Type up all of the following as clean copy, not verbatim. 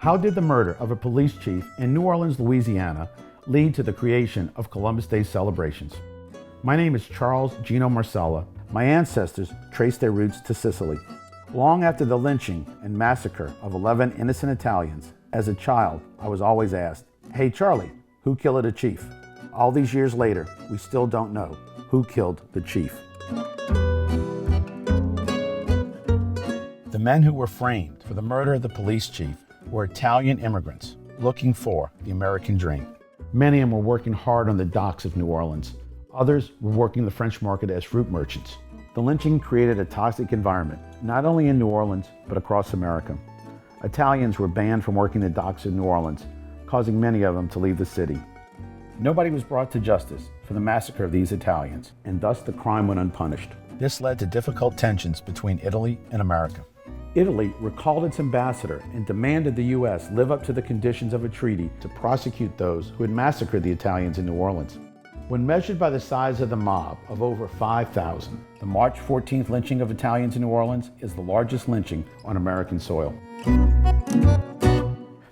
How did the murder of a police chief in New Orleans, Louisiana, lead to the creation of Columbus Day celebrations? My name is Charles Geno Marsala. My ancestors traced their roots to Sicily. Long after the lynching and massacre of 11 innocent Italians, as a child, I was always asked, "Hey Charlie, who killed a chief?" All these years later, we still don't know who killed the chief. The men who were framed for the murder of the police chief were Italian immigrants looking for the American dream. Many of them were working hard on the docks of New Orleans. Others were working the French market as fruit merchants. The lynching created a toxic environment, not only in New Orleans, but across America. Italians were banned from working the docks of New Orleans, causing many of them to leave the city. Nobody was brought to justice for the massacre of these Italians, and thus the crime went unpunished. This led to difficult tensions between Italy and America. Italy recalled its ambassador and demanded the U.S. live up to the conditions of a treaty to prosecute those who had massacred the Italians in New Orleans. When measured by the size of the mob of over 5,000, the March 14th lynching of Italians in New Orleans is the largest lynching on American soil.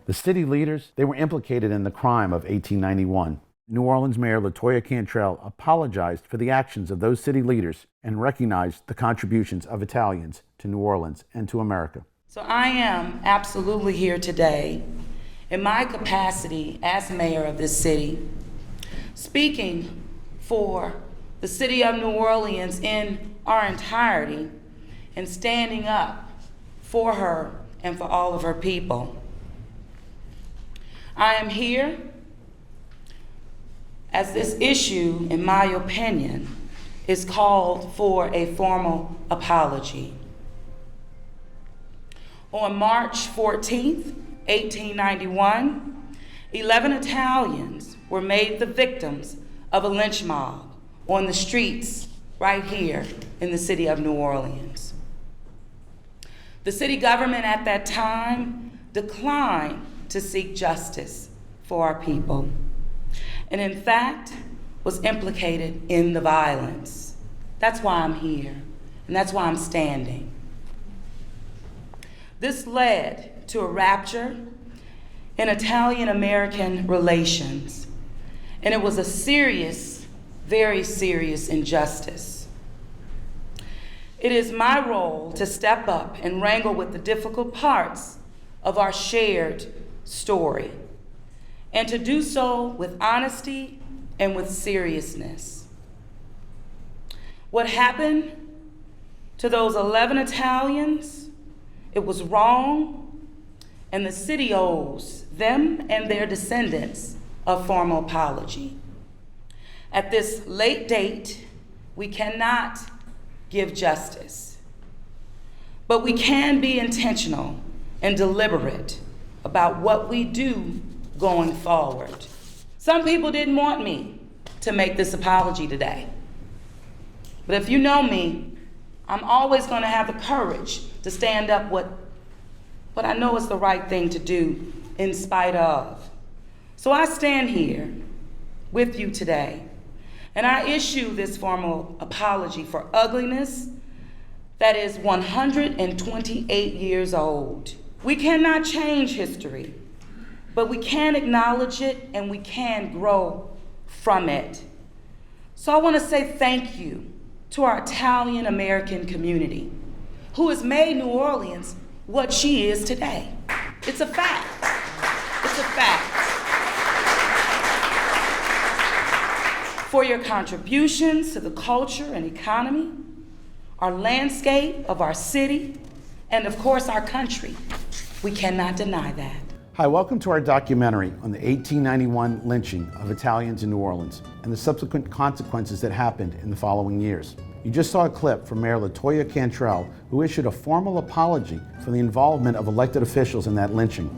The city leaders, they were implicated in the crime of 1891. New Orleans Mayor LaToya Cantrell apologized for the actions of those city leaders and recognized the contributions of Italians to New Orleans and to America. So I am absolutely here today in my capacity as mayor of this city, speaking for the city of New Orleans in our entirety and standing up for her and for all of her people. I am here as this issue, in my opinion, is called for a formal apology. On March 14th, 1891, 11 Italians were made the victims of a lynch mob on the streets right here in the city of New Orleans. The city government at that time declined to seek justice for our people, and in fact was implicated in the violence. That's why I'm here, and that's why I'm standing. This led to a rupture in Italian-American relations, and it was a serious, very serious injustice. It is my role to step up and wrangle with the difficult parts of our shared story, and to do so with honesty and with seriousness. What happened to those 11 Italians, it was wrong, and the city owes them and their descendants a formal apology. At this late date, we cannot give justice, but we can be intentional and deliberate about what we do going forward. Some people didn't want me to make this apology today. But if you know me, I'm always going to have the courage to stand up what I know is the right thing to do in spite of. So I stand here with you today, and I issue this formal apology for ugliness that is 128 years old. We cannot change history, but we can acknowledge it and we can grow from it. So I want to say thank you to our Italian American community who has made New Orleans what she is today. It's a fact. It's a fact. For your contributions to the culture and economy, our landscape of our city, and of course our country. We cannot deny that. Hi, welcome to our documentary on the 1891 lynching of Italians in New Orleans and the subsequent consequences that happened in the following years. You just saw a clip from Mayor LaToya Cantrell, who issued a formal apology for the involvement of elected officials in that lynching.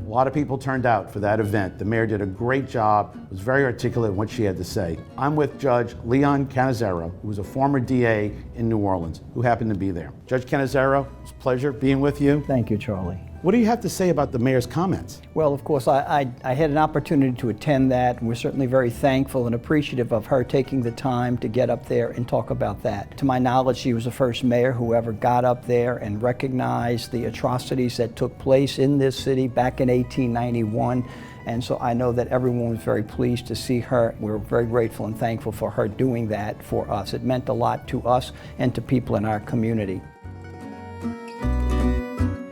A lot of people turned out for that event. The mayor did a great job, was very articulate in what she had to say. I'm with Judge Leon Cannizzaro, who was a former DA in New Orleans, who happened to be there. Judge Cannizzaro, it's a pleasure being with you. Thank you, Charlie. What do you have to say about the mayor's comments? Well, of course, I had an opportunity to attend that, and we're certainly very thankful and appreciative of her taking the time to get up there and talk about that. To my knowledge, she was the first mayor who ever got up there and recognized the atrocities that took place in this city back in 1891. And so I know that everyone was very pleased to see her. We're very grateful and thankful for her doing that for us. It meant a lot to us and to people in our community.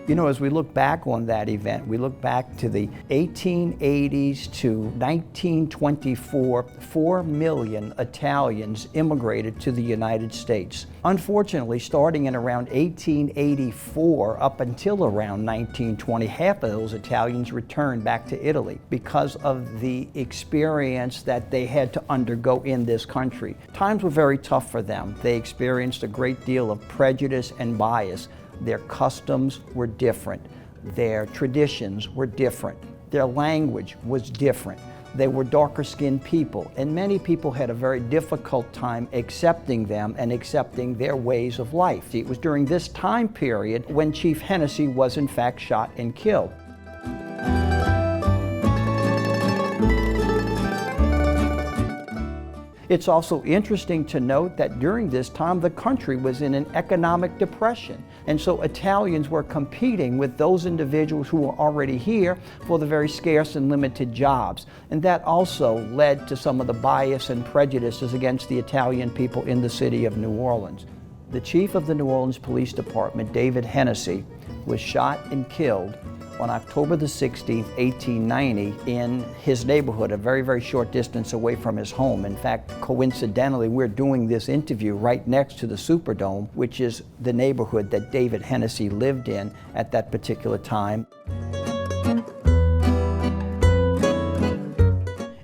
You know, as we look back on that event, we look back to the 1880s to 1924, 4 million Italians immigrated to the United States. Unfortunately, starting in around 1884 up until around 1920, half of those Italians returned back to Italy because of the experience that they had to undergo in this country. Times were very tough for them. They experienced a great deal of prejudice and bias. Their customs were different. Their traditions were different. Their language was different. They were darker-skinned people, and many people had a very difficult time accepting them and accepting their ways of life. It was during this time period when Chief Hennessy was in fact shot and killed. It's also interesting to note that during this time the country was in an economic depression, and so Italians were competing with those individuals who were already here for the very scarce and limited jobs. And that also led to some of the bias and prejudices against the Italian people in the city of New Orleans. The chief of the New Orleans Police Department, David Hennessy, was shot and killed on October the 16th, 1890, in his neighborhood, a very, very short distance away from his home. In fact, coincidentally, we're doing this interview right next to the Superdome, which is the neighborhood that David Hennessy lived in at that particular time.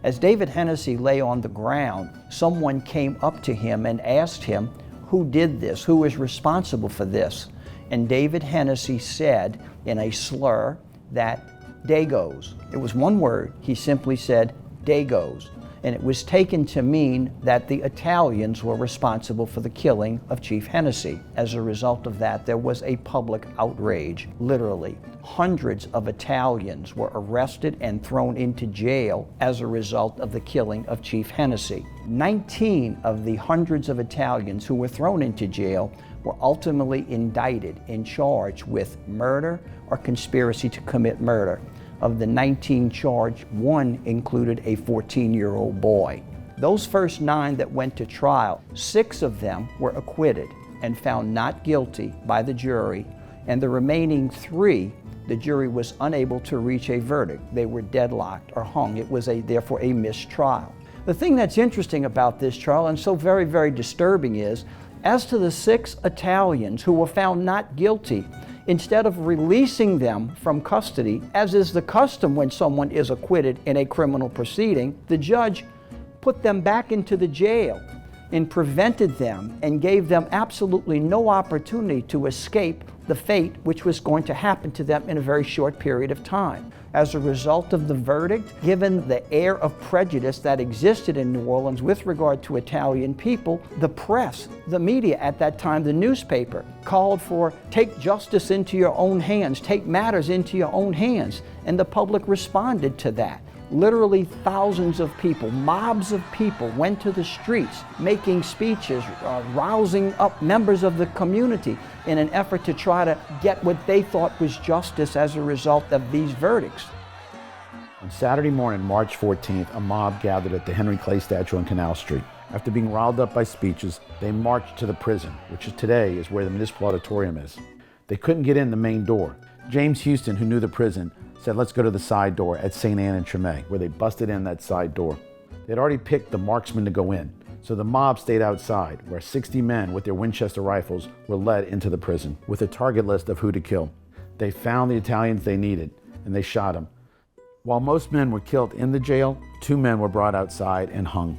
As David Hennessy lay on the ground, someone came up to him and asked him, who did this? Who is responsible for this? And David Hennessy said in a slur that Dagos. It was one word. He simply said Dagos. And it was taken to mean that the Italians were responsible for the killing of Chief Hennessy. As a result of that, there was a public outrage, literally. Hundreds of Italians were arrested and thrown into jail as a result of the killing of Chief Hennessy. 19 of the hundreds of Italians who were thrown into jail were ultimately indicted and charged with murder or conspiracy to commit murder. Of the 19 charged, one included a 14-year-old boy. Those first 9 that went to trial, 6 of them were acquitted and found not guilty by the jury, and the remaining 3, the jury was unable to reach a verdict. They were deadlocked or hung. It was therefore a mistrial. The thing that's interesting about this trial, and so very, very disturbing, is as to the 6 Italians who were found not guilty, instead of releasing them from custody, as is the custom when someone is acquitted in a criminal proceeding, the judge put them back into the jail and prevented them and gave them absolutely no opportunity to escape the fate which was going to happen to them in a very short period of time. As a result of the verdict, given the air of prejudice that existed in New Orleans with regard to Italian people, the press, the media at that time, the newspaper, called for take justice into your own hands, take matters into your own hands, and the public responded to that. Literally thousands of people, mobs of people went to the streets making speeches, rousing up members of the community in an effort to try to get what they thought was justice as a result of these verdicts. On Saturday morning, March 14th, a mob gathered at the Henry Clay statue on Canal Street. After being riled up by speeches, they marched to the prison, which today is where the municipal auditorium is. They couldn't get in the main door. James Houston, who knew the prison, said, let's go to the side door at St. Anne and Tremé, where they busted in that side door. They'd already picked the marksman to go in, so the mob stayed outside, where 60 men with their Winchester rifles were led into the prison with a target list of who to kill. They found the Italians they needed, and they shot them. While most men were killed in the jail, 2 men were brought outside and hung.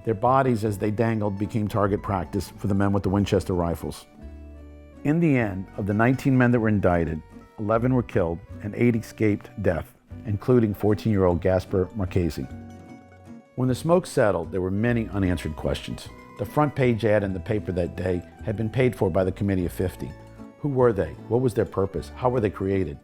Their bodies, as they dangled, became target practice for the men with the Winchester rifles. In the end, of the 19 men that were indicted, 11 were killed and 8 escaped death, including 14-year-old Gaspar Marchesi. When the smoke settled, there were many unanswered questions. The front page ad in the paper that day had been paid for by the Committee of 50. Who were they? What was their purpose? How were they created?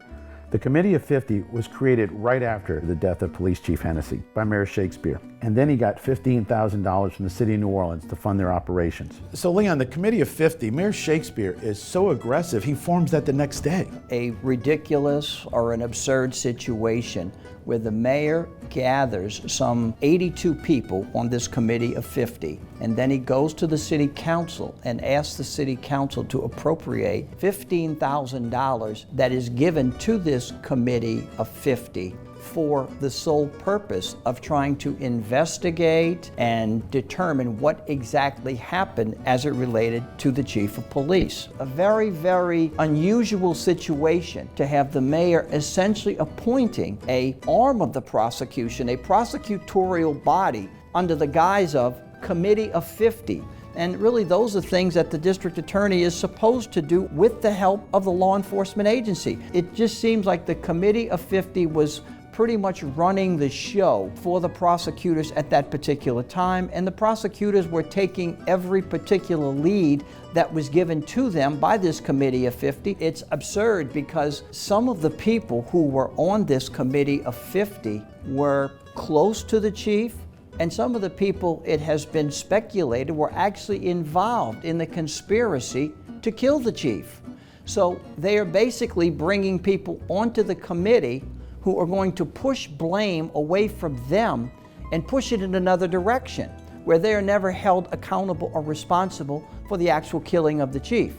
The Committee of 50 was created right after the death of Police Chief Hennessy by Mayor Shakespeare. And then he got $15,000 from the city of New Orleans to fund their operations. So Leon, the Committee of 50, Mayor Shakespeare is so aggressive, he forms that the next day. A ridiculous or an absurd situation where the mayor gathers some 82 people on this Committee of 50, and then he goes to the city council and asks the city council to appropriate $15,000 that is given to this Committee of 50 for the sole purpose of trying to investigate and determine what exactly happened as it related to the chief of police. A very, very unusual situation to have the mayor essentially appointing an arm of the prosecution, a prosecutorial body under the guise of Committee of 50. And really, those are things that the district attorney is supposed to do with the help of the law enforcement agency. It just seems like the Committee of 50 was pretty much running the show for the prosecutors at that particular time, and the prosecutors were taking every particular lead that was given to them by this Committee of 50. It's absurd because some of the people who were on this Committee of 50 were close to the chief, and some of the people, it has been speculated, were actually involved in the conspiracy to kill the chief. So they are basically bringing people onto the committee who are going to push blame away from them and push it in another direction, where they are never held accountable or responsible for the actual killing of the chief.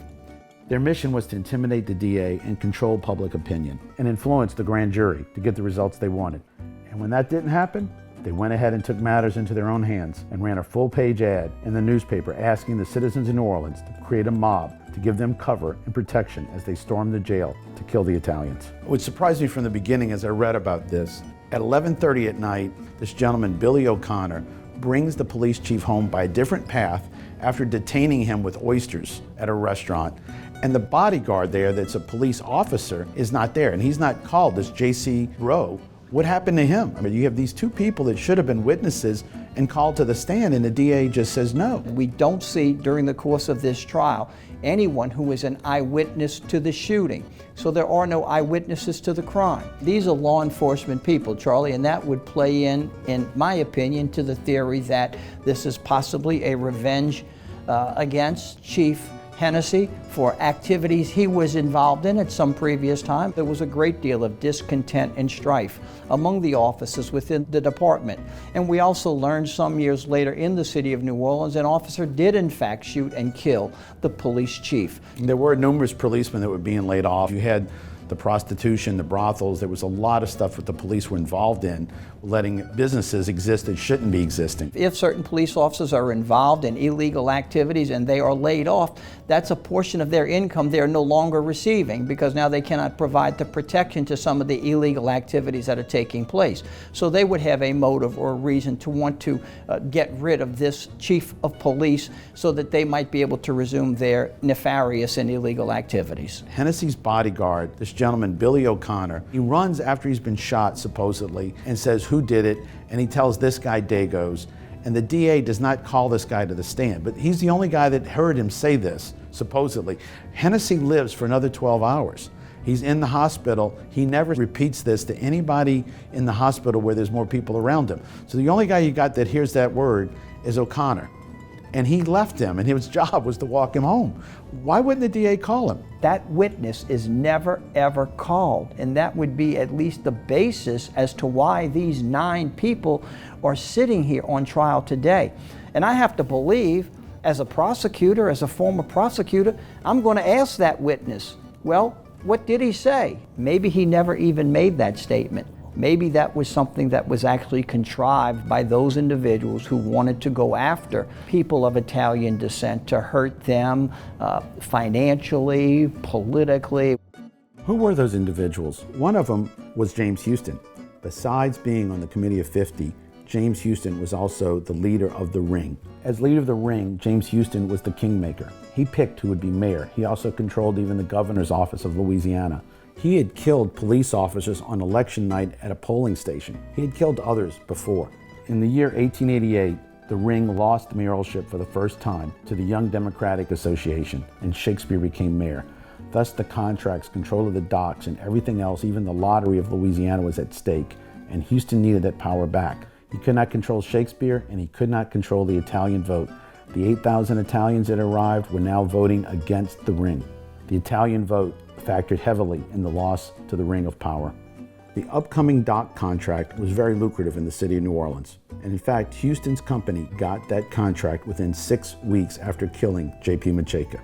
Their mission was to intimidate the DA and control public opinion and influence the grand jury to get the results they wanted. And when that didn't happen, they went ahead and took matters into their own hands and ran a full-page ad in the newspaper asking the citizens in New Orleans to create a mob to give them cover and protection as they stormed the jail to kill the Italians. What surprised me from the beginning as I read about this, at 11:30 at night, this gentleman, Billy O'Connor, brings the police chief home by a different path after detaining him with oysters at a restaurant. And the bodyguard there that's a police officer is not there, and he's not called, this J.C. Rowe. What happened to him? I mean, you have these two people that should have been witnesses and called to the stand, and the DA just says no. We don't see during the course of this trial anyone who is an eyewitness to the shooting. So there are no eyewitnesses to the crime. These are law enforcement people, Charlie, and that would play in my opinion, to the theory that this is possibly a revenge against Chief Hennessy for activities he was involved in at some previous time. There was a great deal of discontent and strife among the officers within the department. And we also learned some years later in the city of New Orleans, an officer did in fact shoot and kill the police chief. There were numerous policemen that were being laid off. You had the prostitution, the brothels. There was a lot of stuff that the police were involved in, letting businesses exist that shouldn't be existing. If certain police officers are involved in illegal activities and they are laid off, that's a portion of their income they're no longer receiving because now they cannot provide the protection to some of the illegal activities that are taking place. So they would have a motive or a reason to want to get rid of this chief of police so that they might be able to resume their nefarious and illegal activities. Hennessy's bodyguard, this gentleman, Billy O'Connor, he runs after he's been shot, supposedly, and says who did it, and he tells this guy Dagos, and the DA does not call this guy to the stand, but he's the only guy that heard him say this, supposedly. Hennessy lives for another 12 hours. He's in the hospital. He never repeats this to anybody in the hospital where there's more people around him. So the only guy you got that hears that word is O'Connor. And he left him, and his job was to walk him home. Why wouldn't the DA call him? That witness is never, ever called, and that would be at least the basis as to why these 9 people are sitting here on trial today. And I have to believe, as a prosecutor, as a former prosecutor, I'm going to ask that witness, well, what did he say? Maybe he never even made that statement. Maybe that was something that was actually contrived by those individuals who wanted to go after people of Italian descent to hurt them financially, politically. Who were those individuals? One of them was James Houston. Besides being on the Committee of 50, James Houston was also the leader of the Ring. As leader of the Ring, James Houston was the kingmaker. He picked who would be mayor. He also controlled even the governor's office of Louisiana. He had killed police officers on election night at a polling station. He had killed others before. In the year 1888, the Ring lost mayoralship for the first time to the Young Democratic Association, and Shakespeare became mayor. Thus, the contracts, control of the docks, and everything else, even the lottery of Louisiana, was at stake, and Houston needed that power back. He could not control Shakespeare, and he could not control the Italian vote. The 8,000 Italians that arrived were now voting against the ring. The Italian vote factored heavily in the loss to the ring of power. The upcoming dock contract was very lucrative in the city of New Orleans. And in fact, Houston's company got that contract within 6 weeks after killing J.P. Macheca.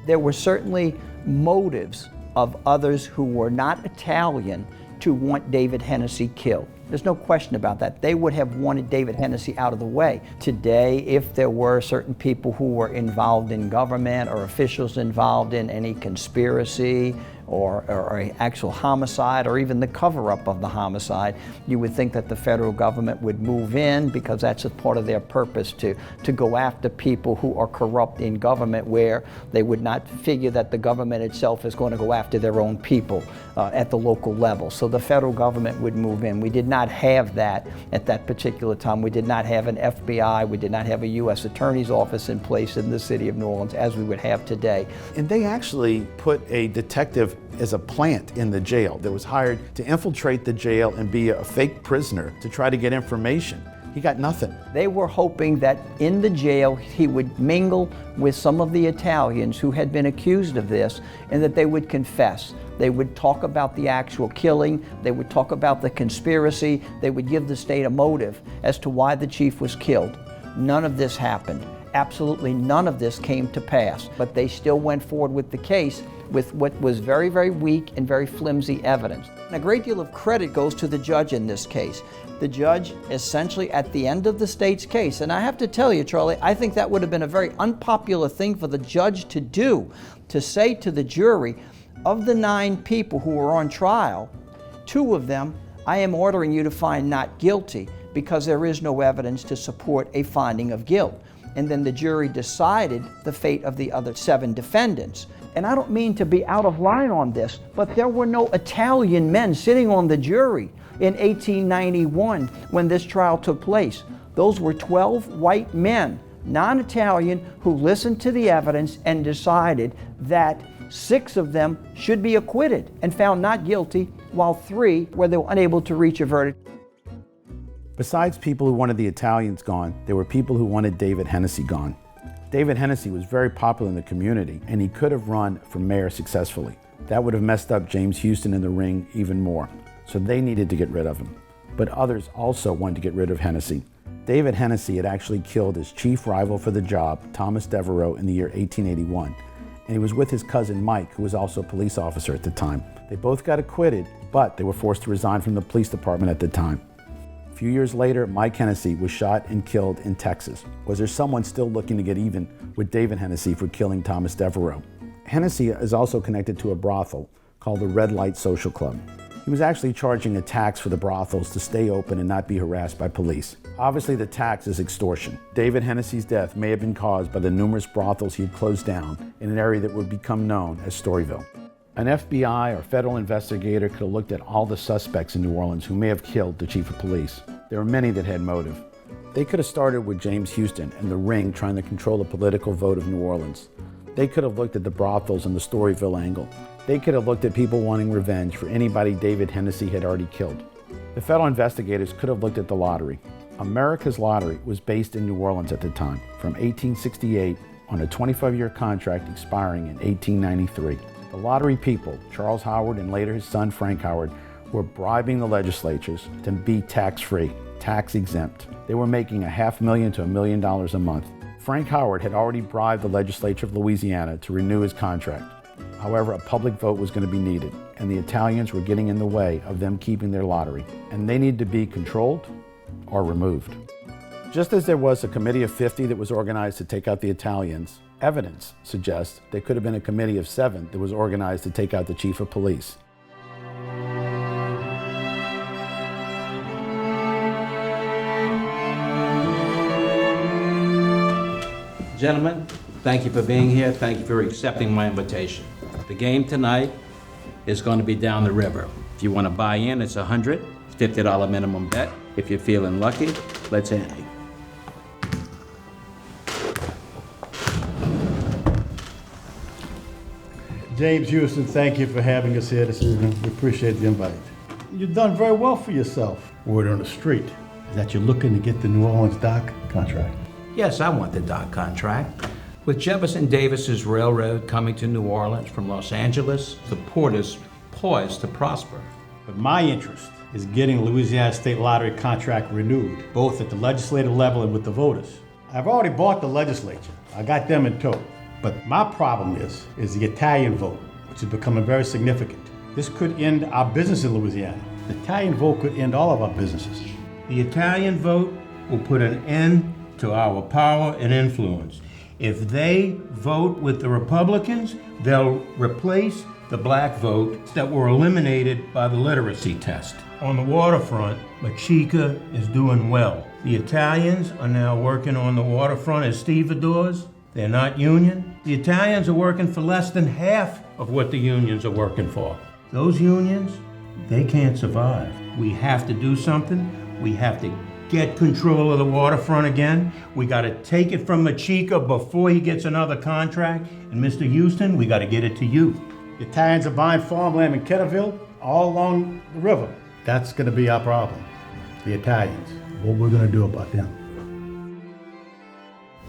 There were certainly motives of others who were not Italian to want David Hennessy killed. There's no question about that. They would have wanted David Hennessy out of the way. Today, if there were certain people who were involved in government or officials involved in any conspiracy or an actual homicide or even the cover-up of the homicide, you would think that the federal government would move in because that's a part of their purpose to go after people who are corrupt in government, where they would not figure that the government itself is going to go after their own people at the local level. So the federal government would move in. We did not have that at that particular time. We did not have an FBI. We did not have a U.S. Attorney's Office in place in the city of New Orleans as we would have today. And they actually put a detective as a plant in the jail that was hired to infiltrate the jail and be a fake prisoner to try to get information. He got nothing. They were hoping that in the jail he would mingle with some of the Italians who had been accused of this, and that they would confess. They would talk about the actual killing, they would talk about the conspiracy, they would give the state a motive as to why the chief was killed. None of this happened. Absolutely none of this came to pass, but they still went forward with the case with what was very, very weak and very flimsy evidence. And a great deal of credit goes to the judge in this case. The judge essentially at the end of the state's case, and I have to tell you, Charlie, I think that would have been a very unpopular thing for the judge to do, to say to the jury, of the 9 people who were on trial, 2 of them I am ordering you to find not guilty because there is no evidence to support a finding of guilt. And then the jury decided the fate of the other 7 defendants. And I don't mean to be out of line on this, but there were no Italian men sitting on the jury in 1891 when this trial took place. Those were 12 white men, non-Italian, who listened to the evidence and decided that 6 of them should be acquitted and found not guilty, while 3 were unable to reach a verdict. Besides people who wanted the Italians gone, there were people who wanted David Hennessy gone. David Hennessy was very popular in the community, and he could have run for mayor successfully. That would have messed up James Houston in the ring even more, so they needed to get rid of him. But others also wanted to get rid of Hennessy. David Hennessy had actually killed his chief rival for the job, Thomas Devereaux, in the year 1881, and he was with his cousin Mike, who was also a police officer at the time. They both got acquitted, but they were forced to resign from the police department at the time. A few years later, Mike Hennessy was shot and killed in Texas. Was there someone still looking to get even with David Hennessy for killing Thomas Devereaux? Hennessy is also connected to a brothel called the Red Light Social Club. He was actually charging a tax for the brothels to stay open and not be harassed by police. Obviously, the tax is extortion. David Hennessy's death may have been caused by the numerous brothels he had closed down in an area that would become known as Storyville. An FBI or federal investigator could have looked at all the suspects in New Orleans who may have killed the chief of police. There were many that had motive. They could have started with James Houston and the ring trying to control the political vote of New Orleans. They could have looked at the brothels and the Storyville angle. They could have looked at people wanting revenge for anybody David Hennessy had already killed. The federal investigators could have looked at the lottery. America's lottery was based in New Orleans at the time, from 1868 on a 25-year contract expiring in 1893. The lottery people, Charles Howard and later his son Frank Howard, were bribing the legislatures to be tax-free, tax-exempt. They were making $500,000 to $1 million a month. Frank Howard had already bribed the legislature of Louisiana to renew his contract. However, a public vote was going to be needed, and the Italians were getting in the way of them keeping their lottery, and they needed to be controlled or removed. Just as there was a committee of 50 that was organized to take out the Italians, evidence suggests there could have been a committee of 7 that was organized to take out the chief of police. Gentlemen, thank you for being here. Thank you for accepting my invitation. The game tonight is going to be down the river. If you want to buy in, it's $100, $50 minimum bet. If you're feeling lucky, let's ante. James Houston, thank you for having us here this evening. We appreciate the invite. You've done very well for yourself. Word on the street is that you're looking to get the New Orleans dock contract. Yes, I want the dock contract. With Jefferson Davis's railroad coming to New Orleans from Los Angeles, the port is poised to prosper. But my interest is getting Louisiana State Lottery contract renewed, both at the legislative level and with the voters. I've already bought the legislature. I got them in tow. But my problem is the Italian vote, which is becoming very significant. This could end our business in Louisiana. The Italian vote could end all of our businesses. The Italian vote will put an end to our power and influence. If they vote with the Republicans, they'll replace the black vote that were eliminated by the literacy test. On the waterfront, Machica is doing well. The Italians are now working on the waterfront as stevedores. They're not union. The Italians are working for less than half of what the unions are working for. Those unions, they can't survive. We have to do something. We have to get control of the waterfront again. We got to take it from Machica before he gets another contract. And Mr. Houston, we got to get it to you. The Italians are buying farmland in Ketterville all along the river. That's going to be our problem. The Italians. What we're going to do about them.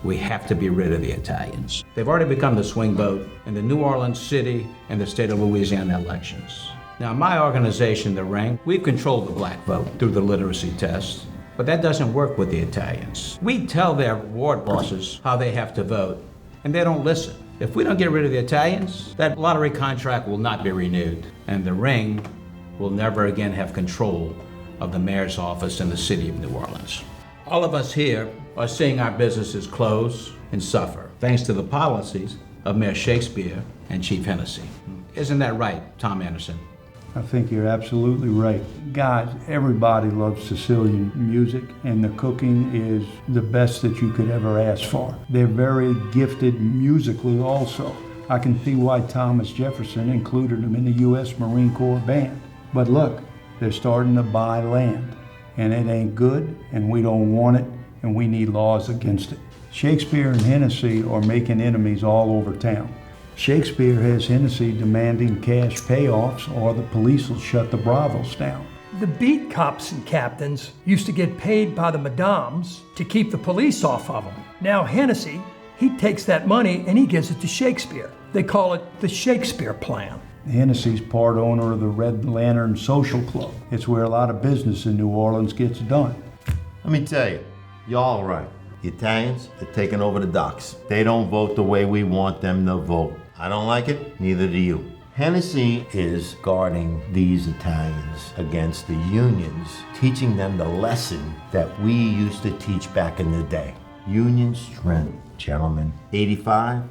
We have to be rid of the Italians. They've already become the swing vote in the New Orleans City and the state of Louisiana elections. Now, my organization, The Ring, we've controlled the black vote through the literacy test, but that doesn't work with the Italians. We tell their ward bosses how they have to vote, and they don't listen. If we don't get rid of the Italians, that lottery contract will not be renewed, and The Ring will never again have control of the mayor's office in the city of New Orleans. All of us here are seeing our businesses close and suffer, thanks to the policies of Mayor Shakespeare and Chief Hennessy. Isn't that right, Tom Anderson? I think you're absolutely right. Guys, everybody loves Sicilian music, and the cooking is the best that you could ever ask for. They're very gifted musically also. I can see why Thomas Jefferson included them in the U.S. Marine Corps band. But look, they're starting to buy land, and it ain't good, and we don't want it, and we need laws against it. Shakespeare and Hennessy are making enemies all over town. Shakespeare has Hennessy demanding cash payoffs or the police will shut the brothels down. The beat cops and captains used to get paid by the madames to keep the police off of them. Now Hennessy, he takes that money and he gives it to Shakespeare. They call it the Shakespeare Plan. Hennessy's part owner of the Red Lantern Social Club. It's where a lot of business in New Orleans gets done. Let me tell you, y'all are right. The Italians are taking over the docks. They don't vote the way we want them to vote. I don't like it, neither do you. Hennessy is guarding these Italians against the unions, teaching them the lesson that we used to teach back in the day. Union strength, gentlemen. 85,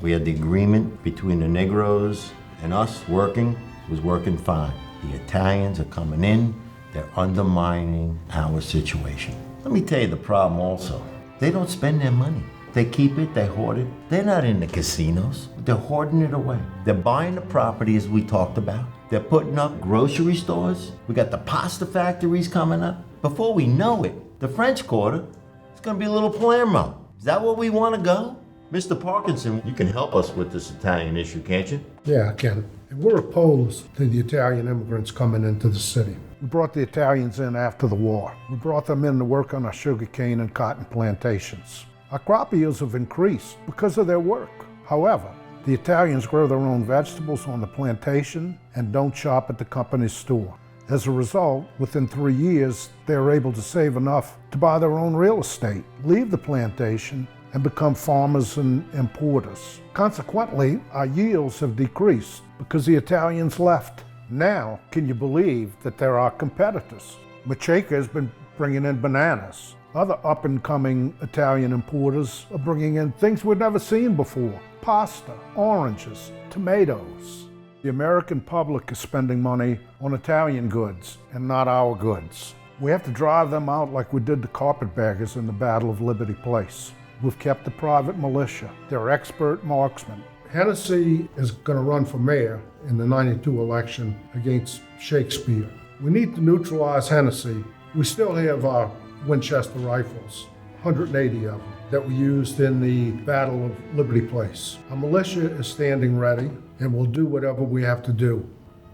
we had the agreement between the Negroes and us working, was working fine. The Italians are coming in, they're undermining our situation. Let me tell you the problem also. They don't spend their money. They keep it, they hoard it. They're not in the casinos. They're hoarding it away. They're buying the property as we talked about. They're putting up grocery stores. We got the pasta factories coming up. Before we know it, the French Quarter is gonna be a little Palermo. Is that where we wanna go? Mr. Parkinson, you can help us with this Italian issue, can't you? Yeah, I can. And we're opposed to the Italian immigrants coming into the city. We brought the Italians in after the war. We brought them in to work on our sugarcane and cotton plantations. Our crop yields have increased because of their work. However, the Italians grow their own vegetables on the plantation and don't shop at the company's store. As a result, within 3 years, they are able to save enough to buy their own real estate, leave the plantation, and become farmers and importers. Consequently, our yields have decreased because the Italians left. Now, can you believe that they're our competitors? Macheca has been bringing in bananas. Other up-and-coming Italian importers are bringing in things we've never seen before. Pasta, oranges, tomatoes. The American public is spending money on Italian goods and not our goods. We have to drive them out like we did the carpetbaggers in the Battle of Liberty Place. We've kept the private militia. They're expert marksmen. Hennessy is going to run for mayor in the '92 election against Shakespeare. We need to neutralize Hennessy. We still have our Winchester rifles. 180 of them that were used in the Battle of Liberty Place. Our militia is standing ready, and we'll do whatever we have to do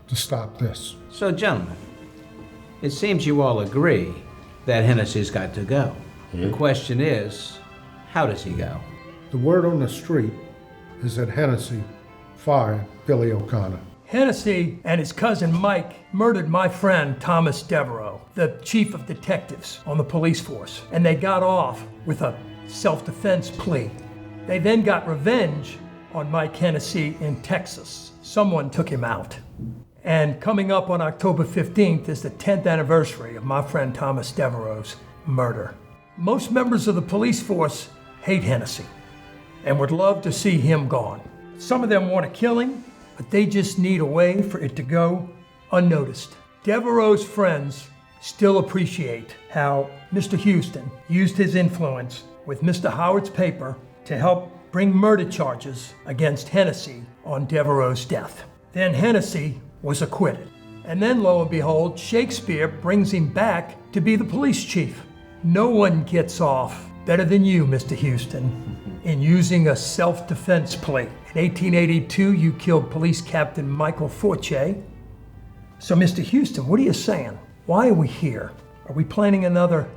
to stop this. So, gentlemen, it seems you all agree that Hennessy's got to go. The question is, how does he go? The word on the street is that Hennessy fired Billy O'Connor. Hennessy and his cousin Mike murdered my friend Thomas Devereaux, the chief of detectives on the police force, and they got off with a self-defense plea. They then got revenge on Mike Hennessy in Texas. Someone took him out. And coming up on October 15th is the 10th anniversary of my friend Thomas Devereaux's murder. Most members of the police force hate Hennessy and would love to see him gone. Some of them want to kill him, but they just need a way for it to go unnoticed. Devereaux's friends still appreciate how Mr. Houston used his influence with Mr. Howard's paper to help bring murder charges against Hennessy on Devereaux's death. Then Hennessy was acquitted. And then, lo and behold, Shakespeare brings him back to be the police chief. No one gets off better than you, Mr. Houston, in using a self-defense plea. In 1882, you killed Police Captain Michael Forche. So, Mr. Houston, what are you saying? Why are we here? Are we planning another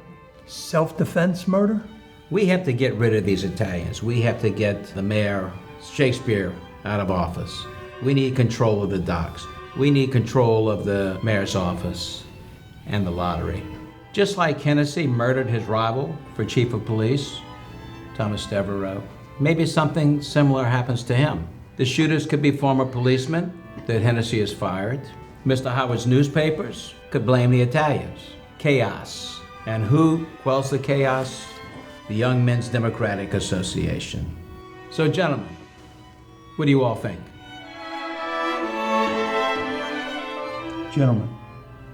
self-defense murder? We have to get rid of these Italians. We have to get the mayor, Shakespeare, out of office. We need control of the docks. We need control of the mayor's office and the lottery. Just like Hennessy murdered his rival for chief of police, Thomas Devereaux, maybe something similar happens to him. The shooters could be former policemen that Hennessy has fired. Mr. Howard's newspapers could blame the Italians. Chaos. And who quells the chaos? The Young Men's Democratic Association. So, gentlemen, what do you all think? Gentlemen,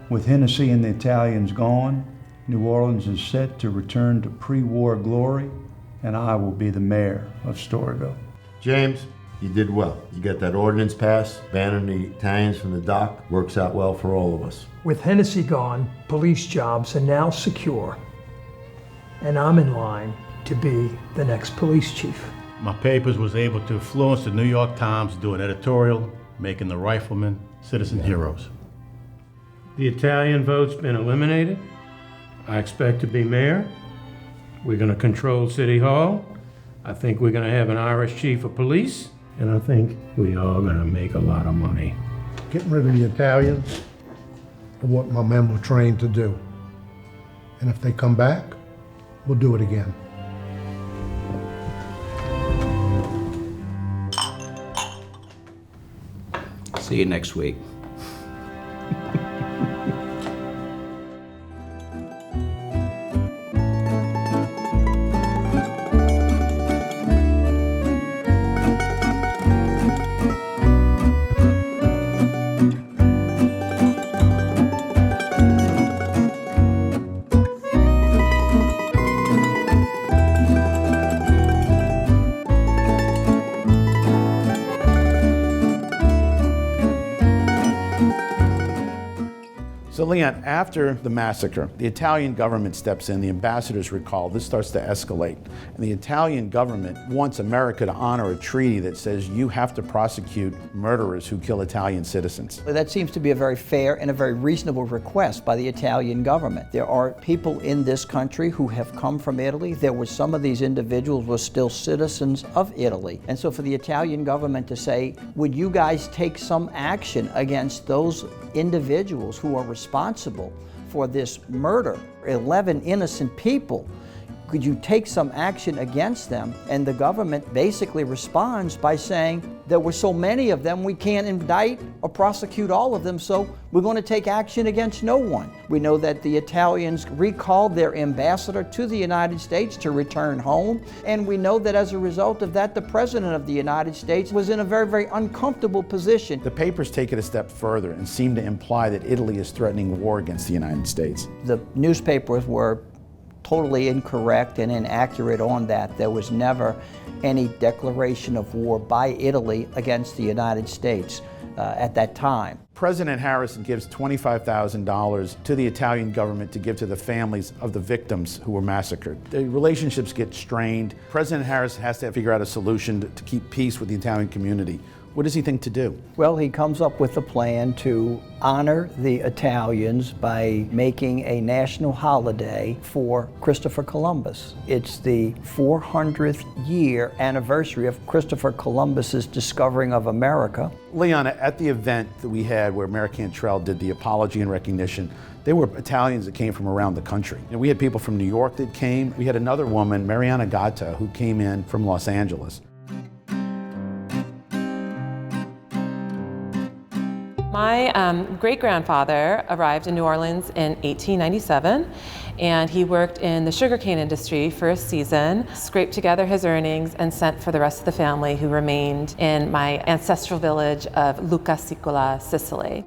with Hennessy and the Italians gone, New Orleans is set to return to pre-war glory, and I will be the mayor of Storyville. James, you did well. You got that ordinance passed, banning the Italians from the dock. Works out well for all of us. With Hennessy gone, police jobs are now secure, and I'm in line to be the next police chief. My papers was able to influence the New York Times to do an editorial making the riflemen citizen heroes. The Italian vote's been eliminated. I expect to be mayor. We're gonna control City Hall. I think we're gonna have an Irish chief of police. And I think we are gonna make a lot of money. Getting rid of the Italians is what my men were trained to do. And if they come back, we'll do it again. See you next week. So Leon, after the massacre, the Italian government steps in, the ambassadors recall, this starts to escalate. And the Italian government wants America to honor a treaty that says you have to prosecute murderers who kill Italian citizens. That seems to be a very fair and a very reasonable request by the Italian government. There are people in this country who have come from Italy. There were some of these individuals were still citizens of Italy. And so for the Italian government to say, would you guys take some action against those individuals who are responsible for this murder, 11 innocent people, could you take some action against them? And the government basically responds by saying, there were so many of them, we can't indict or prosecute all of them, so we're going to take action against no one. We know that the Italians recalled their ambassador to the United States to return home, and we know that as a result of that, the President of the United States was in a very, very uncomfortable position. The papers take it a step further and seem to imply that Italy is threatening war against the United States. The newspapers were totally incorrect and inaccurate on that. There was never any declaration of war by Italy against the United States. at that time. President Harrison gives $25,000 to the Italian government to give to the families of the victims who were massacred. The relationships get strained. President Harrison has to figure out a solution to keep peace with the Italian community. What does he think to do? Well, he comes up with a plan to honor the Italians by making a national holiday for Christopher Columbus. It's the 400th year anniversary of Christopher Columbus's discovering of America. Leon, at the event that we had where Mayor Cantrell did the apology and recognition, there were Italians that came from around the country. And we had people from New York that came. We had another woman, Mariana Gatta, who came in from Los Angeles. My great-grandfather arrived in New Orleans in 1897, and he worked in the sugarcane industry for a season, scraped together his earnings, and sent for the rest of the family who remained in my ancestral village of Lucca Sicola, Sicily.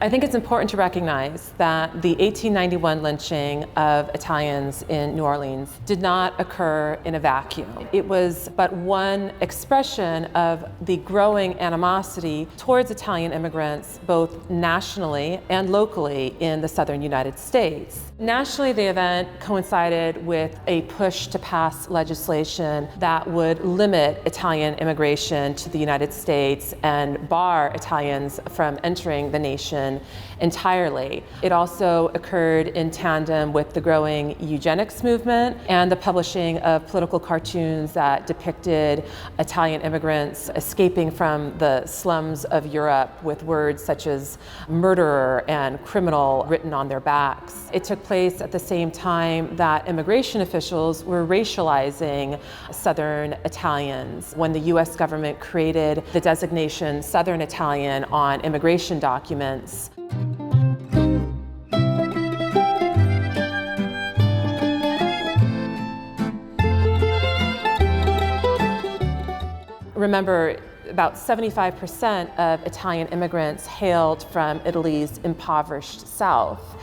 I think it's important to recognize that the 1891 lynching of Italians in New Orleans did not occur in a vacuum. It was but one expression of the growing animosity towards Italian immigrants, both nationally and locally in the southern United States. Nationally, the event coincided with a push to pass legislation that would limit Italian immigration to the United States and bar Italians from entering the nation entirely. It also occurred in tandem with the growing eugenics movement and the publishing of political cartoons that depicted Italian immigrants escaping from the slums of Europe with words such as murderer and criminal written on their backs. It took place at the same time that immigration officials were racializing Southern Italians when the US government created the designation Southern Italian on immigration documents. Remember, about 75% of Italian immigrants hailed from Italy's impoverished south.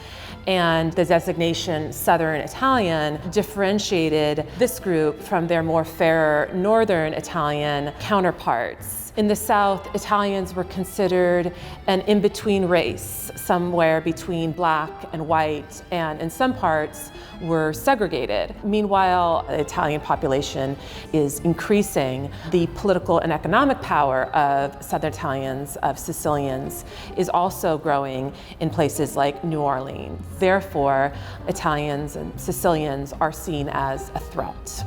And the designation Southern Italian differentiated this group from their more fairer Northern Italian counterparts. In the South, Italians were considered an in-between race, somewhere between black and white, and in some parts were segregated. Meanwhile, the Italian population is increasing. The political and economic power of Southern Italians, of Sicilians, is also growing in places like New Orleans. Therefore, Italians and Sicilians are seen as a threat.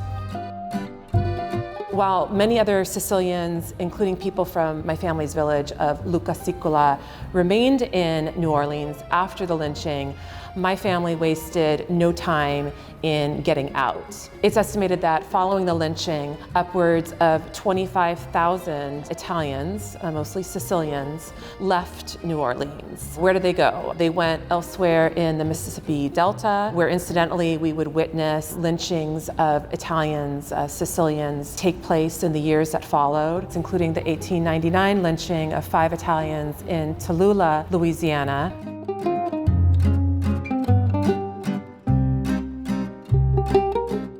While many other Sicilians, including people from my family's village of Lucca Sicola, remained in New Orleans after the lynching, my family wasted no time in getting out. It's estimated that following the lynching, upwards of 25,000 Italians, mostly Sicilians, left New Orleans. Where did they go? They went elsewhere in the Mississippi Delta, where incidentally we would witness lynchings of Italians, Sicilians take place in the years that followed, including the 1899 lynching of 5 Italians in Tallulah, Louisiana.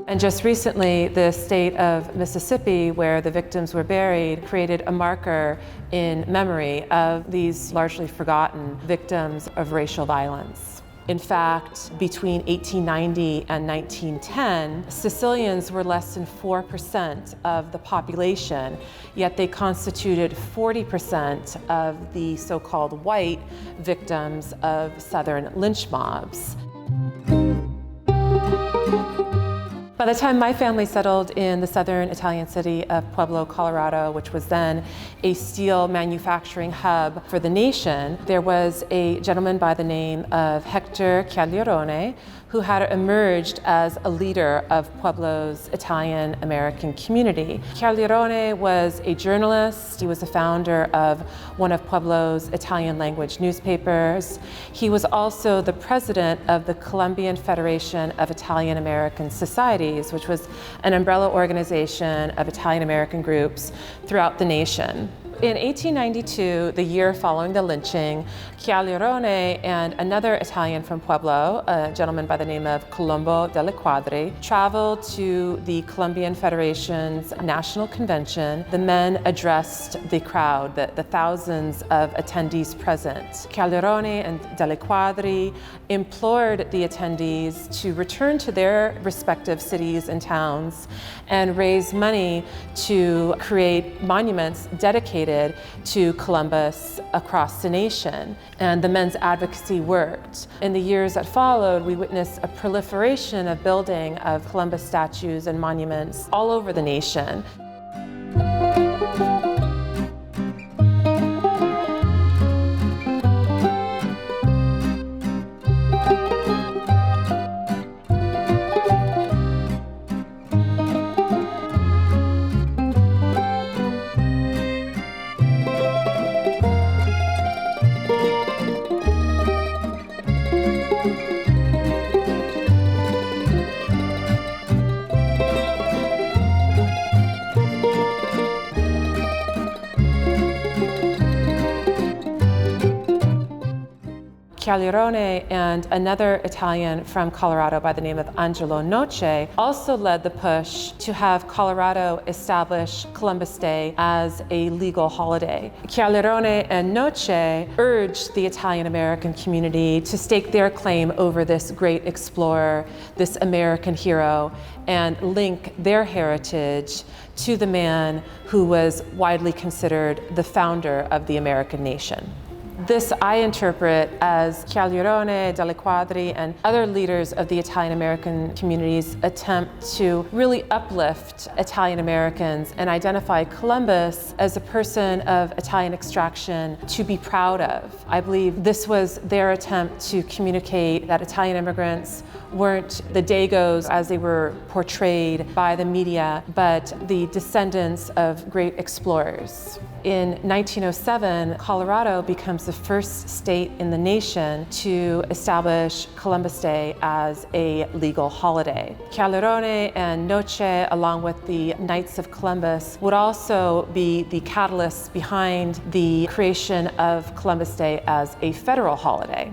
And just recently, the state of Mississippi, where the victims were buried, created a marker in memory of these largely forgotten victims of racial violence. In fact, between 1890 and 1910, Sicilians were less than 4% of the population, yet they constituted 40% of the so-called white victims of Southern lynch mobs. By the time my family settled in the southern Italian city of Pueblo, Colorado, which was then a steel manufacturing hub for the nation, there was a gentleman by the name of Hector Chiagliarone, who had emerged as a leader of Pueblo's Italian-American community. Chiagliarone was a journalist. He was the founder of one of Pueblo's Italian-language newspapers. He was also the president of the Colombian Federation of Italian-American Societies, which was an umbrella organization of Italian-American groups throughout the nation. In 1892, the year following the lynching, Chialirone and another Italian from Pueblo, a gentleman by the name of Colombo delle Quadri, traveled to the Colombian Federation's National Convention. The men addressed the crowd, the thousands of attendees present. Chialirone and delle Quadri implored the attendees to return to their respective cities and towns and raise money to create monuments dedicated to Columbus across the nation. And the men's advocacy worked. In the years that followed, we witnessed a proliferation of building of Columbus statues and monuments all over the nation. Chialirone and another Italian from Colorado by the name of Angelo Noce also led the push to have Colorado establish Columbus Day as a legal holiday. Chialirone and Noce urged the Italian-American community to stake their claim over this great explorer, this American hero, and link their heritage to the man who was widely considered the founder of the American nation. This I interpret as Chialirone, delle Quadri, and other leaders of the Italian-American community's attempt to really uplift Italian-Americans and identify Columbus as a person of Italian extraction to be proud of. I believe this was their attempt to communicate that Italian immigrants weren't the Dagos as they were portrayed by the media, but the descendants of great explorers. In 1907, Colorado becomes the first state in the nation to establish Columbus Day as a legal holiday. Chialirone and Noce, along with the Knights of Columbus, would also be the catalysts behind the creation of Columbus Day as a federal holiday.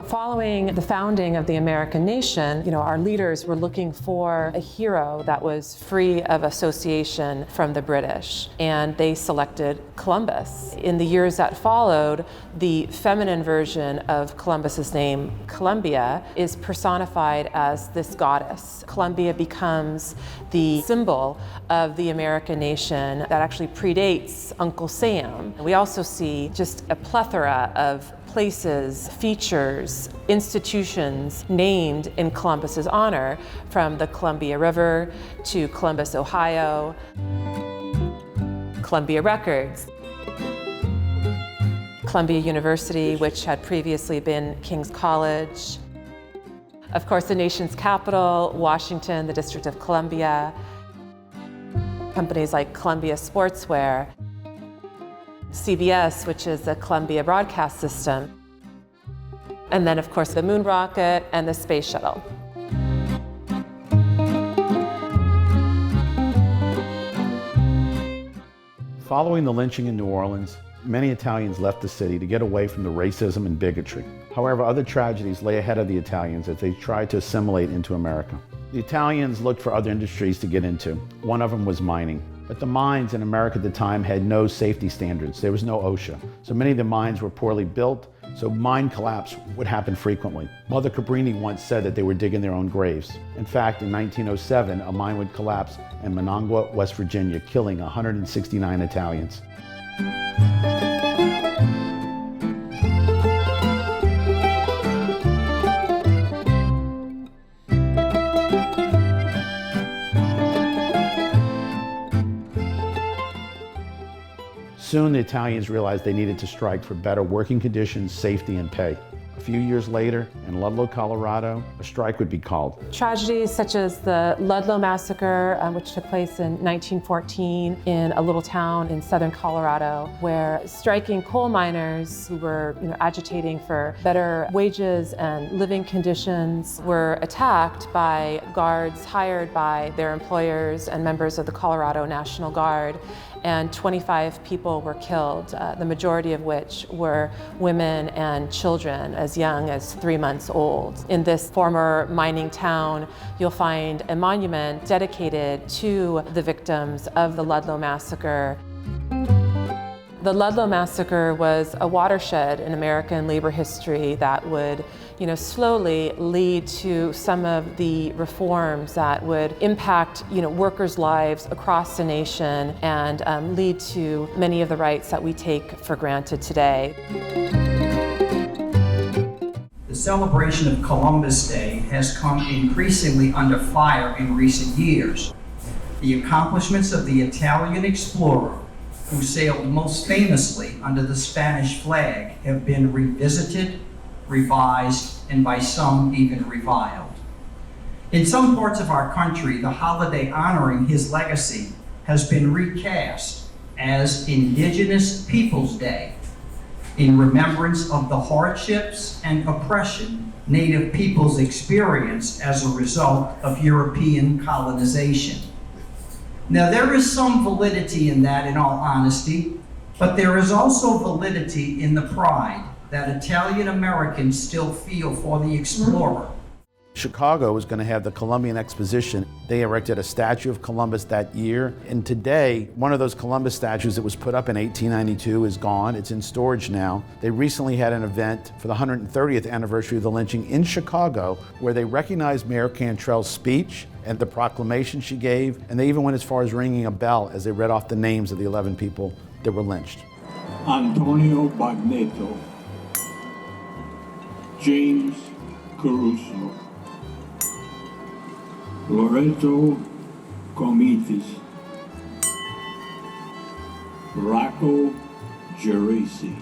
Following the founding of the American nation, our leaders were looking for a hero that was free of association from the British, and they selected Columbus. In the years that followed, the feminine version of Columbus's name, Columbia, is personified as this goddess. Columbia becomes the symbol of the American nation that actually predates Uncle Sam. We also see just a plethora of places, features, institutions named in Columbus's honor, from the Columbia River to Columbus, Ohio, Columbia Records, Columbia University, which had previously been King's College, of course the nation's capital, Washington, the District of Columbia, companies like Columbia Sportswear, CBS, which is the Columbia Broadcast System, and then of course the moon rocket and the space shuttle. Following the lynching in New Orleans, many Italians left the city to get away from the racism and bigotry. However, other tragedies lay ahead of the Italians as they tried to assimilate into America. The Italians looked for other industries to get into. One of them was mining. But the mines in America at the time had no safety standards. There was no OSHA. So many of the mines were poorly built, so mine collapse would happen frequently. Mother Cabrini once said that they were digging their own graves. In fact, in 1907, a mine would collapse in Monongahela, West Virginia, killing 169 Italians. Soon the Italians realized they needed to strike for better working conditions, safety, and pay. A few years later, in Ludlow, Colorado, a strike would be called. Tragedies such as the Ludlow Massacre, which took place in 1914 in a little town in southern Colorado, where striking coal miners who were agitating for better wages and living conditions were attacked by guards hired by their employers and members of the Colorado National Guard, and 25 people were killed, the majority of which were women and children as young as 3 months old. In this former mining town, you'll find a monument dedicated to the victims of the Ludlow Massacre. The Ludlow Massacre was a watershed in American labor history that would, slowly lead to some of the reforms that would impact, workers' lives across the nation and lead to many of the rights that we take for granted today. The celebration of Columbus Day has come increasingly under fire in recent years. The accomplishments of the Italian explorer, who sailed most famously under the Spanish flag, have been revisited, revised, and by some even reviled. In some parts of our country, the holiday honoring his legacy has been recast as Indigenous Peoples Day, in remembrance of the hardships and oppression Native peoples experienced as a result of European colonization. Now, there is some validity in that, in all honesty, but there is also validity in the pride that Italian Americans still feel for the explorer. Chicago was going to have the Columbian Exposition. They erected a statue of Columbus that year, and today, one of those Columbus statues that was put up in 1892 is gone. It's in storage now. They recently had an event for the 130th anniversary of the lynching in Chicago, where they recognized Mayor Cantrell's speech and the proclamation she gave, and they even went as far as ringing a bell as they read off the names of the 11 people that were lynched. Antonio Bagneto, James Caruso, Loreto Comitis, Rocco Geraci,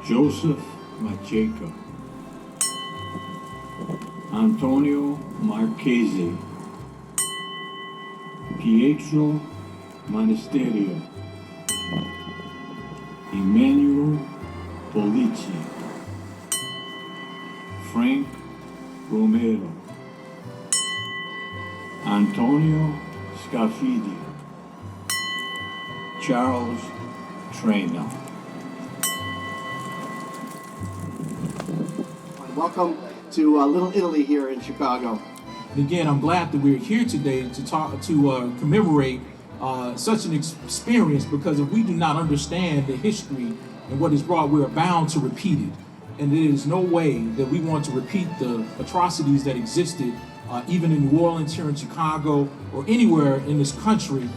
Joseph Macheca, Antonio Marchese, Pietro Monasterio, Emmanuel Polici, Frank Romero, Antonio Scafidi, Charles Traynor. Welcome to Little Italy here in Chicago. And again, I'm glad that we're here today to commemorate such an experience, because if we do not understand the history and what is brought, we are bound to repeat it. And there is no way that we want to repeat the atrocities that existed even in New Orleans, here in Chicago, or anywhere in this country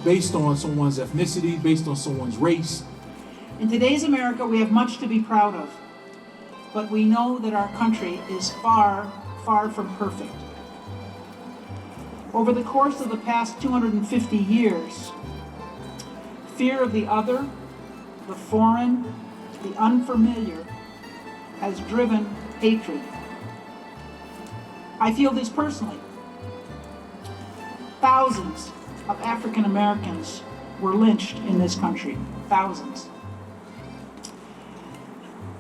based on someone's ethnicity, based on someone's race. In today's America, we have much to be proud of, but we know that our country is far, far from perfect. Over the course of the past 250 years, fear of the other, the foreign, the unfamiliar, has driven hatred. I feel this personally. Thousands of African Americans were lynched in this country. Thousands.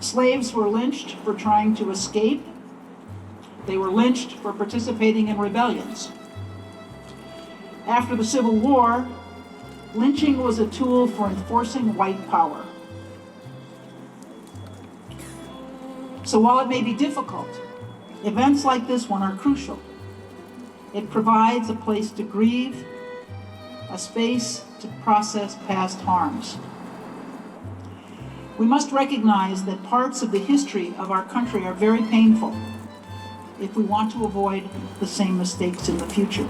Slaves were lynched for trying to escape. They were lynched for participating in rebellions. After the Civil War, lynching was a tool for enforcing white power. So while it may be difficult, events like this one are crucial. It provides a place to grieve, a space to process past harms. We must recognize that parts of the history of our country are very painful if we want to avoid the same mistakes in the future.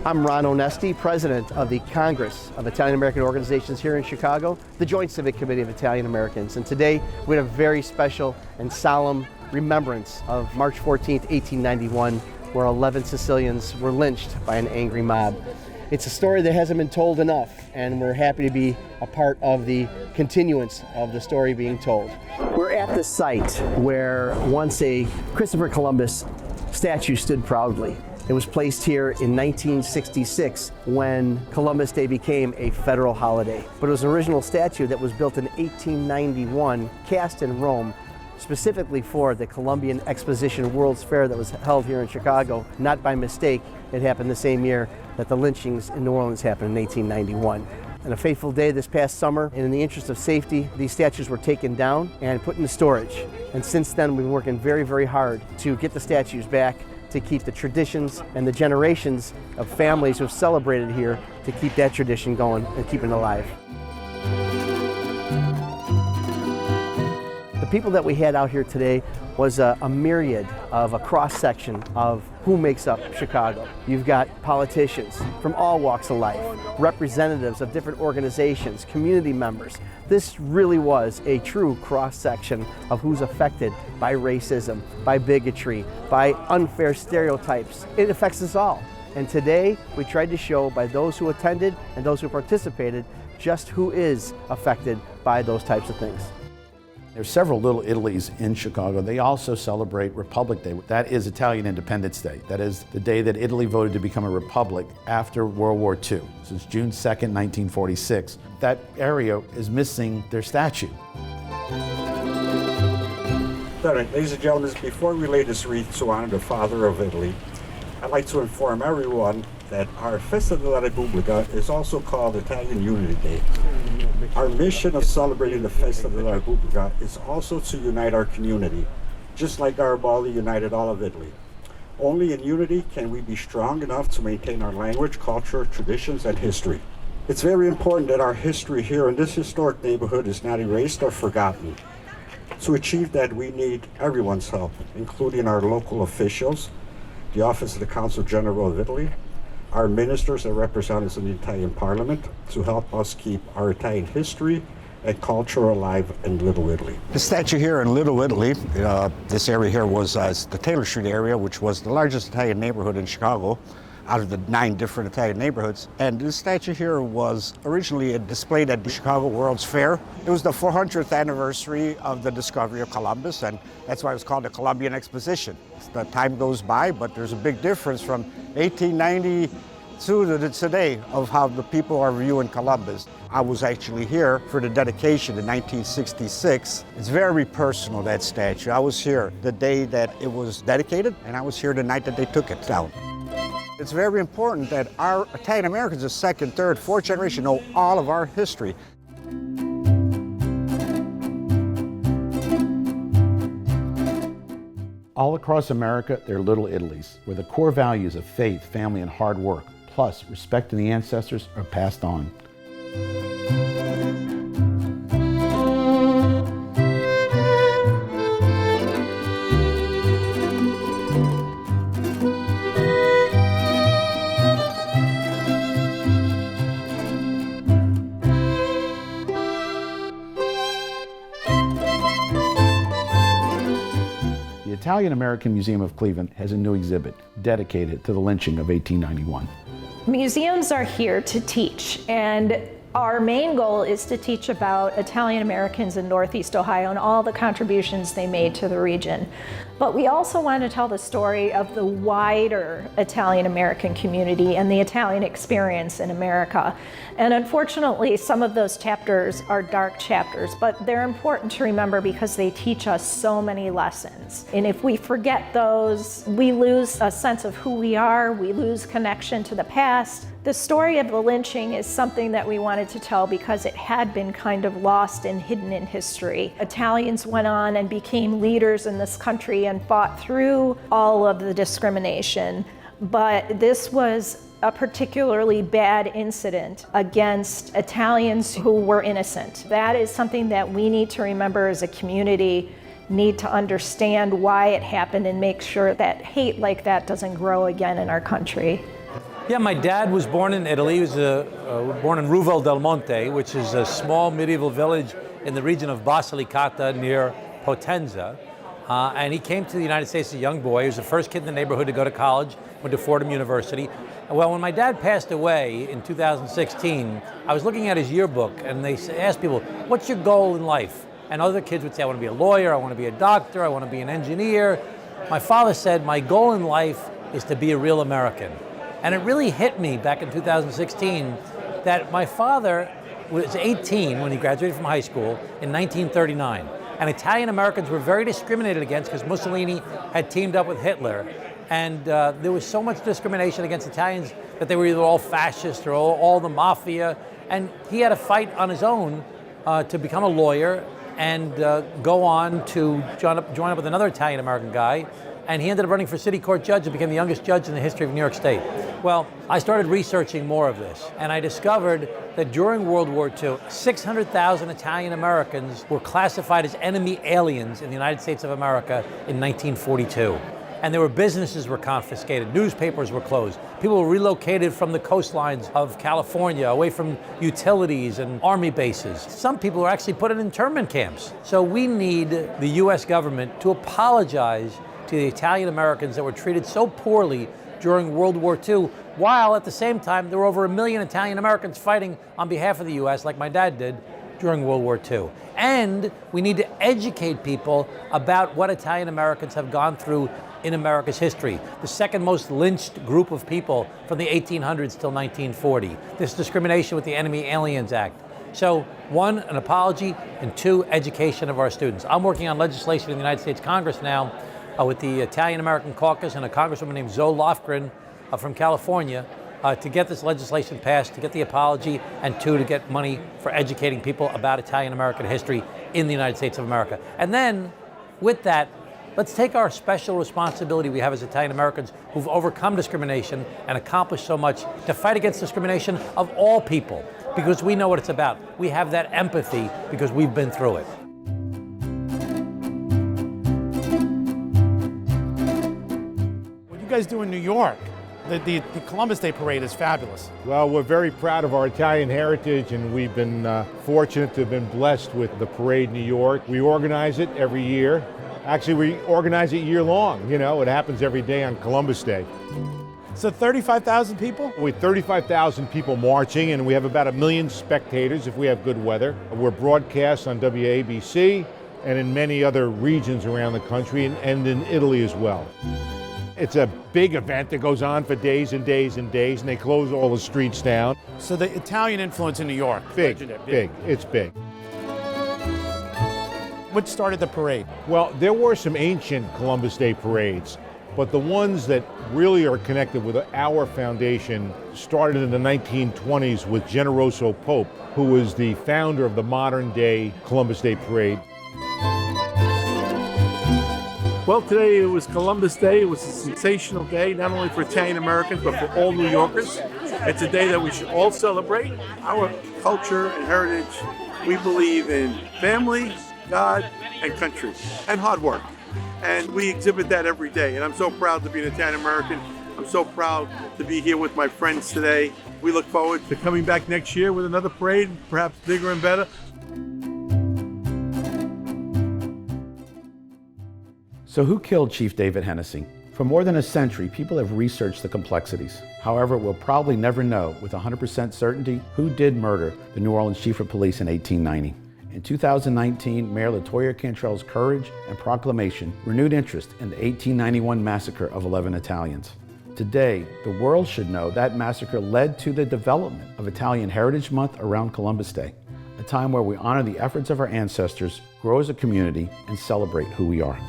I'm Ron Onesti, president of the Congress of Italian American Organizations here in Chicago, the Joint Civic Committee of Italian Americans. And today we had a very special and solemn remembrance of March 14th, 1891, where 11 Sicilians were lynched by an angry mob. It's a story that hasn't been told enough, and we're happy to be a part of the continuance of the story being told. We're at the site where once a Christopher Columbus statue stood proudly. It was placed here in 1966 when Columbus Day became a federal holiday. But it was an original statue that was built in 1891, cast in Rome, specifically for the Columbian Exposition World's Fair that was held here in Chicago. Not by mistake, it happened the same year that the lynchings in New Orleans happened in 1891. On a fateful day this past summer, and in the interest of safety, these statues were taken down and put into storage. And since then, we've been working very, very hard to get the statues back, to keep the traditions and the generations of families who have celebrated here, to keep that tradition going and keep it alive. The people that we had out here today was a myriad of a cross-section of who makes up Chicago. You've got politicians from all walks of life, representatives of different organizations, community members. This really was a true cross-section of who's affected by racism, by bigotry, by unfair stereotypes. It affects us all. And today, we tried to show by those who attended and those who participated just who is affected by those types of things. There's several Little Italys in Chicago. They also celebrate Republic Day. That is Italian Independence Day. That is the day that Italy voted to become a republic after World War II. Since June 2nd, 1946. That area is missing their statue. Ladies and gentlemen, before we lay this wreath to honor the father of Italy, I'd like to inform everyone that our Festa della Repubblica is also called Italian Unity Day. Our mission of celebrating the Festa della Repubblica is also to unite our community, just like Garibaldi united all of Italy. Only in unity can we be strong enough to maintain our language, culture, traditions, and history. It's very important that our history here in this historic neighborhood is not erased or forgotten. To achieve that, we need everyone's help, including our local officials, the Office of the Consul General of Italy, our ministers and representatives in the Italian Parliament, to help us keep our Italian history and culture alive in Little Italy. The statue here in Little Italy, this area here was the Taylor Street area, which was the largest Italian neighborhood in Chicago, out of the 9 different Italian neighborhoods. And this statue here was originally displayed at the Chicago World's Fair. It was the 400th anniversary of the discovery of Columbus, and that's why it was called the Columbian Exposition. The time goes by, but there's a big difference from 1892 to today of how the people are viewing Columbus. I was actually here for the dedication in 1966. It's very personal, that statue. I was here the day that it was dedicated, and I was here the night that they took it down. It's very important that our Italian Americans, the 2nd, 3rd, 4th generation, know all of our history. All across America, there are Little Italys, where the core values of faith, family, and hard work, plus respecting the ancestors, are passed on. The Italian American Museum of Cleveland has a new exhibit dedicated to the lynching of 1891. Museums are here to teach, and our main goal is to teach about Italian Americans in Northeast Ohio and all the contributions they made to the region. But we also want to tell the story of the wider Italian American community and the Italian experience in America. And unfortunately, some of those chapters are dark chapters, but they're important to remember because they teach us so many lessons. And if we forget those, we lose a sense of who we are, we lose connection to the past. The story of the lynching is something that we wanted to tell because it had been kind of lost and hidden in history. Italians went on and became leaders in this country and fought through all of the discrimination. But this was a particularly bad incident against Italians who were innocent. That is something that we need to remember as a community, need to understand why it happened and make sure that hate like that doesn't grow again in our country. Yeah, my dad was born in Italy. He was born in Rouville del Monte, which is a small medieval village in the region of Basilicata near Potenza. And he came to the United States as a young boy. He was the first kid in the neighborhood to go to college, went to Fordham University. Well, when my dad passed away in 2016, I was looking at his yearbook, and they asked people, what's your goal in life? And other kids would say, I want to be a lawyer, I want to be a doctor, I want to be an engineer. My father said, my goal in life is to be a real American. And it really hit me back in 2016 that my father was 18 when he graduated from high school in 1939. And Italian Americans were very discriminated against because Mussolini had teamed up with Hitler. And there was so much discrimination against Italians that they were either all fascist or all the mafia. And he had to fight on his own to become a lawyer and go on to join up with another Italian American guy. And he ended up running for city court judge and became the youngest judge in the history of New York State. Well, I started researching more of this, and I discovered that during World War II, 600,000 Italian Americans were classified as enemy aliens in the United States of America in 1942. And there were businesses were confiscated, newspapers were closed, people were relocated from the coastlines of California, away from utilities and army bases. Some people were actually put in internment camps. So we need the US government to apologize to the Italian Americans that were treated so poorly during World War II, while at the same time there were over 1 million Italian Americans fighting on behalf of the US, like my dad did during World War II. And we need to educate people about what Italian Americans have gone through in America's history. The second most lynched group of people from the 1800s till 1940. This discrimination with the Enemy Aliens Act. So, one, an apology, and two, education of our students. I'm working on legislation in the United States Congress now with the Italian American Caucus and a congresswoman named Zoe Lofgren from California to get this legislation passed, to get the apology, and two, to get money for educating people about Italian American history in the United States of America. And then, with that, let's take our special responsibility we have as Italian Americans who've overcome discrimination and accomplished so much to fight against discrimination of all people, because we know what it's about. We have that empathy because we've been through it. What you guys do in New York, the Columbus Day Parade is fabulous. Well, we're very proud of our Italian heritage, and we've been fortunate to have been blessed with the parade in New York. We organize it every year. Actually, we organize it year long. You know, it happens every day on Columbus Day. So 35,000 people? We have 35,000 people marching, and we have about 1 million spectators if we have good weather. We're broadcast on WABC and in many other regions around the country and in Italy as well. It's a big event that goes on for days and days and days, and they close all the streets down. So the Italian influence in New York? Big, big, it's big. What started the parade? Well, there were some ancient Columbus Day parades, but the ones that really are connected with our foundation started in the 1920s with Generoso Pope, who was the founder of the modern day Columbus Day Parade. Well, today it was Columbus Day. It was a sensational day, not only for Italian Americans, but for all New Yorkers. It's a day that we should all celebrate. Our culture and heritage, we believe in family, God, and country, and hard work. And we exhibit that every day. And I'm so proud to be an Italian American. I'm so proud to be here with my friends today. We look forward to coming back next year with another parade, perhaps bigger and better. So who killed Chief David Hennessy? For more than a century, people have researched the complexities. However, we'll probably never know with 100% certainty who did murder the New Orleans Chief of Police in 1890. In 2019, Mayor LaToya Cantrell's courage and proclamation renewed interest in the 1891 massacre of 11 Italians. Today, the world should know that massacre led to the development of Italian Heritage Month around Columbus Day, a time where we honor the efforts of our ancestors, grow as a community, and celebrate who we are.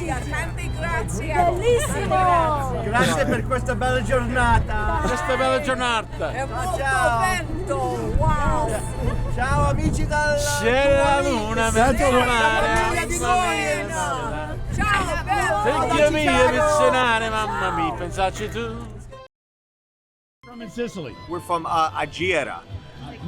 Tanti grazie. Bellissimo! Grazie per questa bella giornata. Questa bella giornata. È molto vento, wow. Ciao amici dalla C'è la luna, mezzo mare, di mamma mia. Ciao, bello. Perché mi visionare, mamma mia, pensarci tu. From in Sicily. We're from Agiera.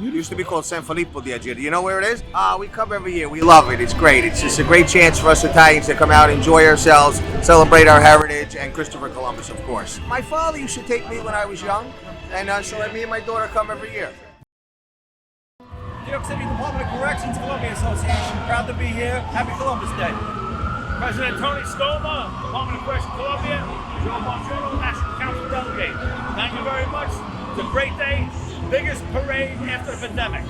It used to be called San Filippo di Agiera. Do you know where it is? We come every year. We love it. It's great. It's just a great chance for us Italians to come out, enjoy ourselves, celebrate our heritage, and Christopher Columbus, of course. My father used to take me when I was young, and so me and my daughter come every year. New York City Department of Corrections Columbia Association. Proud to be here. Happy Columbus Day. President Tony Stoma, Department of Corrections Columbia, Joe Marshall, National Council Delegate. Thank you very much. It's a great day. Biggest parade after the pandemic.